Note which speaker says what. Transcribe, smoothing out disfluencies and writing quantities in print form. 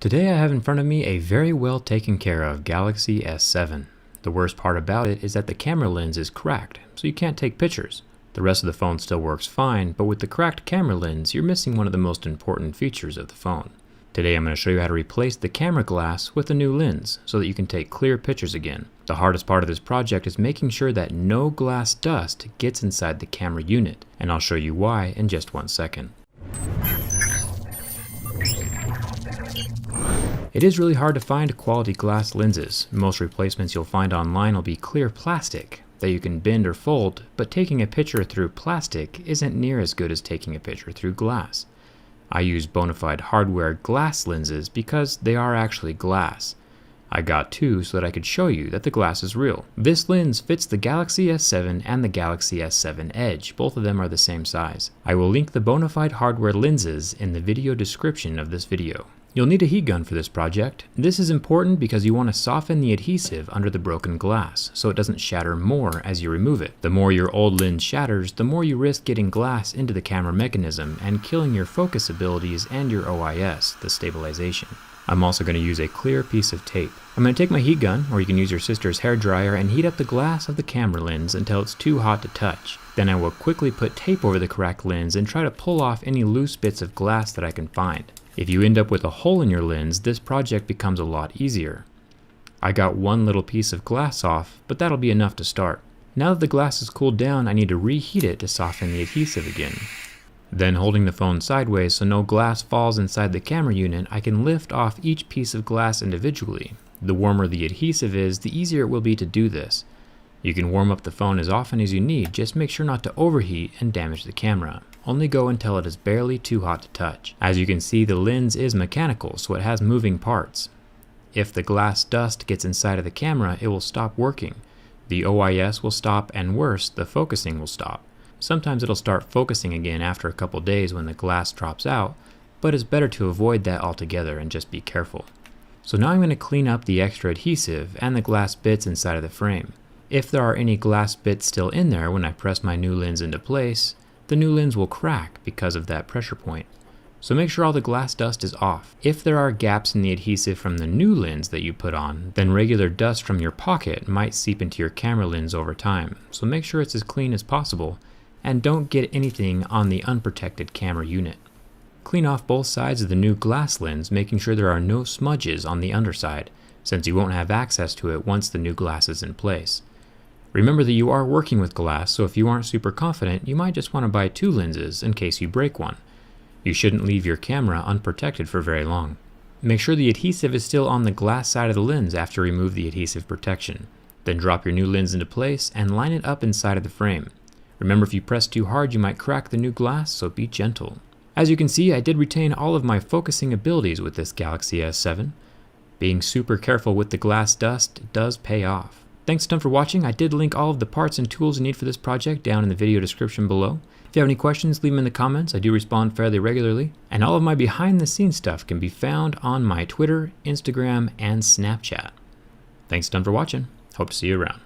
Speaker 1: Today I have in front of me a very well taken care of Galaxy S7. The worst part about it is that the camera lens is cracked, so you can't take pictures. The rest of the phone still works fine, but with the cracked camera lens, you're missing one of the most important features of the phone. Today I'm going to show you how to replace the camera glass with a new lens so that you can take clear pictures again. The hardest part of this project is making sure that no glass dust gets inside the camera unit, and I'll show you why in just 1 second. It is really hard to find quality glass lenses. Most replacements you'll find online will be clear plastic that you can bend or fold, but taking a picture through plastic isn't near as good as taking a picture through glass. I use bona fide hardware glass lenses because they are actually glass. I got two so that I could show you that the glass is real. This lens fits the Galaxy S7 and the Galaxy S7 Edge. Both of them are the same size. I will link the bona fide hardware lenses in the video description of this video. You'll need a heat gun for this project. This is important because you want to soften the adhesive under the broken glass so it doesn't shatter more as you remove it. The more your old lens shatters, the more you risk getting glass into the camera mechanism and killing your focus abilities and your OIS, the stabilization. I'm also going to use a clear piece of tape. I'm going to take my heat gun, or you can use your sister's hairdryer, and heat up the glass of the camera lens until it's too hot to touch. Then I will quickly put tape over the cracked lens and try to pull off any loose bits of glass that I can find. If you end up with a hole in your lens, this project becomes a lot easier. I got one little piece of glass off, but that'll be enough to start. Now that the glass has cooled down, I need to reheat it to soften the adhesive again. Then, holding the phone sideways so no glass falls inside the camera unit, I can lift off each piece of glass individually. The warmer the adhesive is, the easier it will be to do this. You can warm up the phone as often as you need, just make sure not to overheat and damage the camera. Only go until it is barely too hot to touch. As you can see, the lens is mechanical, so it has moving parts. If the glass dust gets inside of the camera, it will stop working. The OIS will stop, and worse, the focusing will stop. Sometimes it'll start focusing again after a couple days when the glass drops out, but it's better to avoid that altogether and just be careful. So now I'm going to clean up the extra adhesive and the glass bits inside of the frame. If there are any glass bits still in there when I press my new lens into place, the new lens will crack because of that pressure point. So make sure all the glass dust is off. If there are gaps in the adhesive from the new lens that you put on, then regular dust from your pocket might seep into your camera lens over time. So make sure it's as clean as possible, and don't get anything on the unprotected camera unit. Clean off both sides of the new glass lens, making sure there are no smudges on the underside, since you won't have access to it once the new glass is in place. Remember that you are working with glass, so if you aren't super confident, you might just want to buy two lenses in case you break one. You shouldn't leave your camera unprotected for very long. Make sure the adhesive is still on the glass side of the lens after you remove the adhesive protection. Then drop your new lens into place and line it up inside of the frame. Remember, if you press too hard, you might crack the new glass, so be gentle. As you can see, I did retain all of my focusing abilities with this Galaxy S7. Being super careful with the glass dust does pay off. Thanks a ton for watching. I did link all of the parts and tools you need for this project down in the video description below. If you have any questions, leave them in the comments. I do respond fairly regularly. And all of my behind the scenes stuff can be found on my Twitter, Instagram, and Snapchat. Thanks a ton for watching. Hope to see you around.